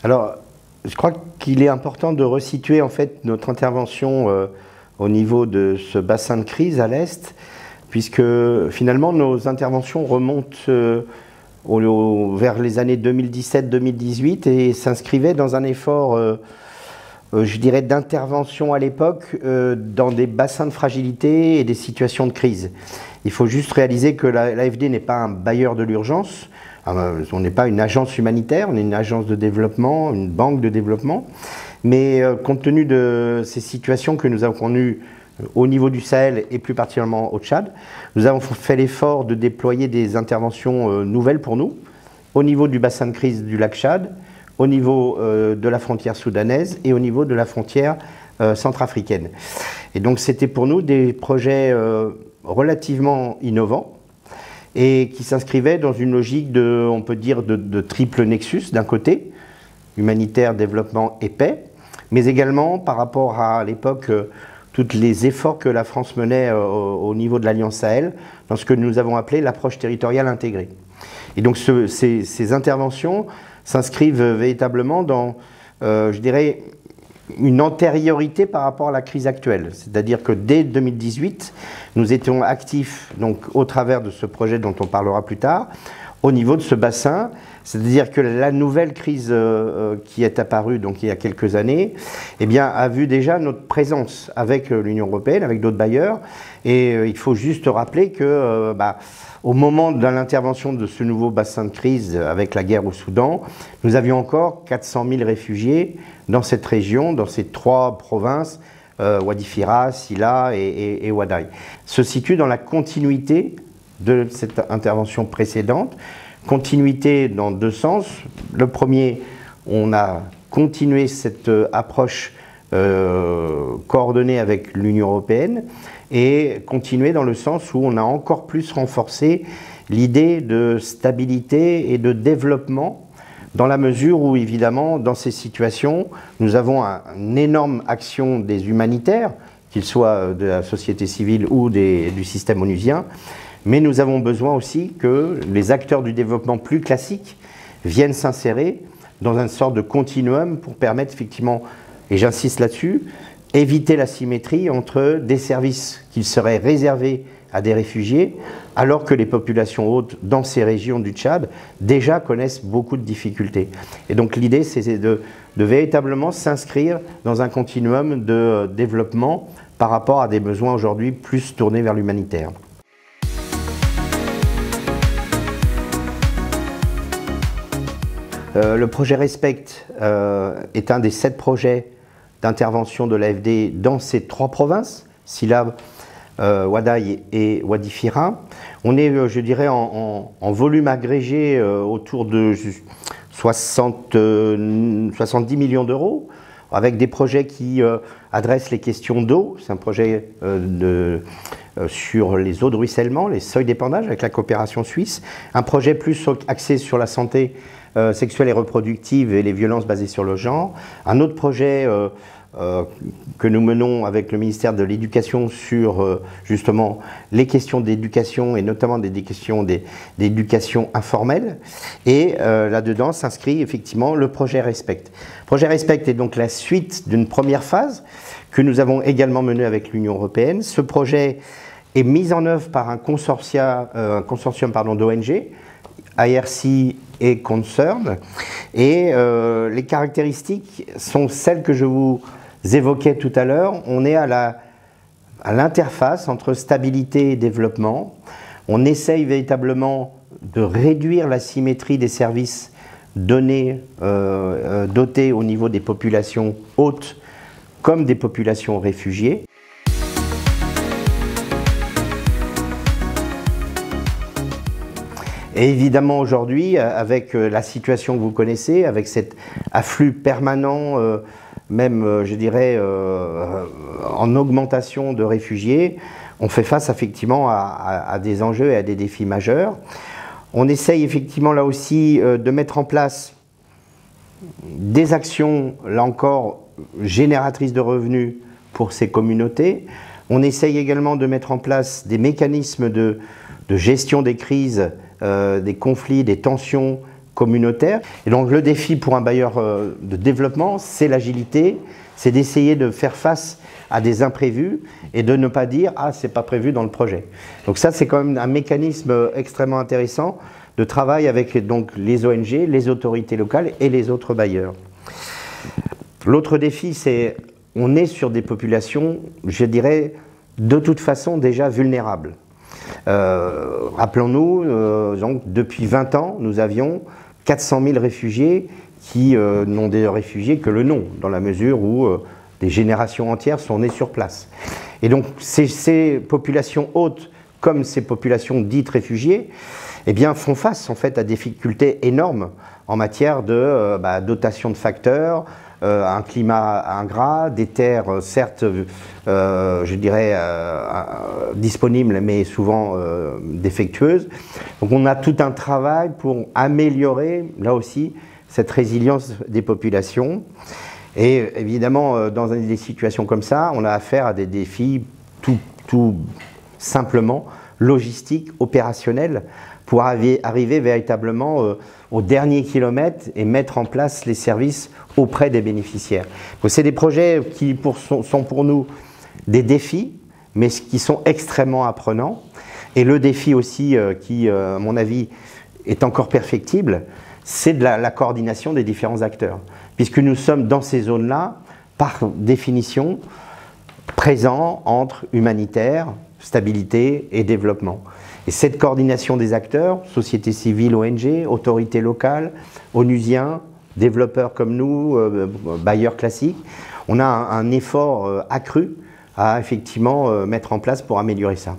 Alors, je crois qu'il est important de resituer en fait notre intervention au niveau de ce bassin de crise à l'Est, puisque finalement nos interventions remontent vers les années 2017-2018 et s'inscrivaient dans un effort, je dirais, d'intervention à l'époque dans des bassins de fragilité et des situations de crise. Il faut juste réaliser que l'AFD n'est pas un bailleur de l'urgence. On n'est pas une agence humanitaire, on est une agence de développement, une banque de développement. Mais compte tenu de ces situations que nous avons connues au niveau du Sahel et plus particulièrement au Tchad, nous avons fait l'effort de déployer des interventions nouvelles pour nous, au niveau du bassin de crise du lac Tchad, au niveau de la frontière soudanaise et au niveau de la frontière centrafricaine. Et donc c'était pour nous des projets relativement innovants, et qui s'inscrivait dans une logique de, on peut dire, de triple nexus, d'un côté, humanitaire, développement et paix, mais également par rapport à l'époque, tous les efforts que la France menait au niveau de l'Alliance Sahel, dans ce que nous avons appelé l'approche territoriale intégrée. Et donc ces interventions s'inscrivent véritablement dans, je dirais, une antériorité par rapport à la crise actuelle. C'est-à-dire que dès 2018, nous étions actifs, donc, au travers de ce projet dont on parlera plus tard, au niveau de ce bassin. C'est-à-dire que la nouvelle crise qui est apparue donc, il y a quelques années, eh bien, a vu déjà notre présence avec l'Union européenne, avec d'autres bailleurs. Et il faut juste rappeler que au moment de l'intervention de ce nouveau bassin de crise avec la guerre au Soudan, nous avions encore 400 000 réfugiés dans cette région, dans ces trois provinces, Wadi Fira, Sila et Wadaï. Se situe dans la continuité de cette intervention précédente. Continuité dans deux sens. Le premier, on a continué cette approche coordonnée avec l'Union européenne et continué dans le sens où on a encore plus renforcé l'idée de stabilité et de développement, dans la mesure où, évidemment, dans ces situations, nous avons une énorme action des humanitaires, qu'ils soient de la société civile ou du système onusien, mais nous avons besoin aussi que les acteurs du développement plus classiques viennent s'insérer dans une sorte de continuum pour permettre effectivement, et j'insiste là-dessus, éviter la symétrie entre des services qui seraient réservés à des réfugiés, alors que les populations hautes dans ces régions du Tchad déjà connaissent beaucoup de difficultés. Et donc l'idée, c'est de véritablement s'inscrire dans un continuum de développement par rapport à des besoins aujourd'hui plus tournés vers l'humanitaire. Le projet Respect est un des 7 projets d'intervention de l'AFD dans ces 3 provinces, Sila, Wadaï et Wadi Fira. On est, je dirais, en volume agrégé autour de 70 millions d'euros, avec des projets qui adressent les questions d'eau. C'est un projet sur les eaux de ruissellement, les seuils d'épandage avec la coopération suisse. Un projet plus axé sur la santé sexuelle et reproductive et les violences basées sur le genre. Un autre projet que nous menons avec le ministère de l'Éducation sur justement les questions d'éducation et notamment des questions d'éducation informelle. Et là-dedans s'inscrit effectivement le projet Respect. Le projet Respect est donc la suite d'une première phase que nous avons également menée avec l'Union européenne. Ce projet est mis en œuvre par un consortium d'ONG, IRC et Concern, et les caractéristiques sont celles que je vous évoquais tout à l'heure. On est à l'interface entre stabilité et développement. On essaye véritablement de réduire la symétrie des services dotés au niveau des populations hautes comme des populations réfugiées. Et évidemment aujourd'hui, avec la situation que vous connaissez, avec cet afflux permanent, même je dirais en augmentation de réfugiés, on fait face effectivement à des enjeux et à des défis majeurs. On essaye effectivement là aussi de mettre en place des actions, là encore, génératrices de revenus pour ces communautés. On essaye également de mettre en place des mécanismes de gestion des crises, des conflits, des tensions communautaire. Et donc le défi pour un bailleur de développement, c'est l'agilité, c'est d'essayer de faire face à des imprévus et de ne pas dire « ah, c'est pas prévu dans le projet ». Donc ça, c'est quand même un mécanisme extrêmement intéressant de travail avec donc les ONG, les autorités locales et les autres bailleurs. L'autre défi, c'est on est sur des populations, je dirais, de toute façon déjà vulnérables. Rappelons-nous, donc depuis 20 ans, nous avions 400 000 réfugiés qui n'ont des réfugiés que le nom, dans la mesure où des générations entières sont nées sur place. Et donc ces populations hautes, comme ces populations dites réfugiées, eh bien, font face en fait à des difficultés énormes en matière de dotation de facteurs, un climat ingrat, des terres certes, je dirais, disponibles mais souvent défectueuses. Donc on a tout un travail pour améliorer, là aussi, cette résilience des populations. Et évidemment, dans des situations comme ça, on a affaire à des défis tout simplement logistiques, opérationnels, pour arriver véritablement au dernier kilomètre et mettre en place les services auprès des bénéficiaires. Donc c'est des projets qui sont pour nous des défis, mais qui sont extrêmement apprenants. Et le défi aussi qui, à mon avis, est encore perfectible, c'est de la coordination des différents acteurs. Puisque nous sommes dans ces zones-là, par définition, présents entre humanitaire, stabilité et développement. Et cette coordination des acteurs, société civile, ONG, autorités locales, onusiens, développeurs comme nous, bailleurs classiques, on a un effort accru à effectivement mettre en place pour améliorer ça.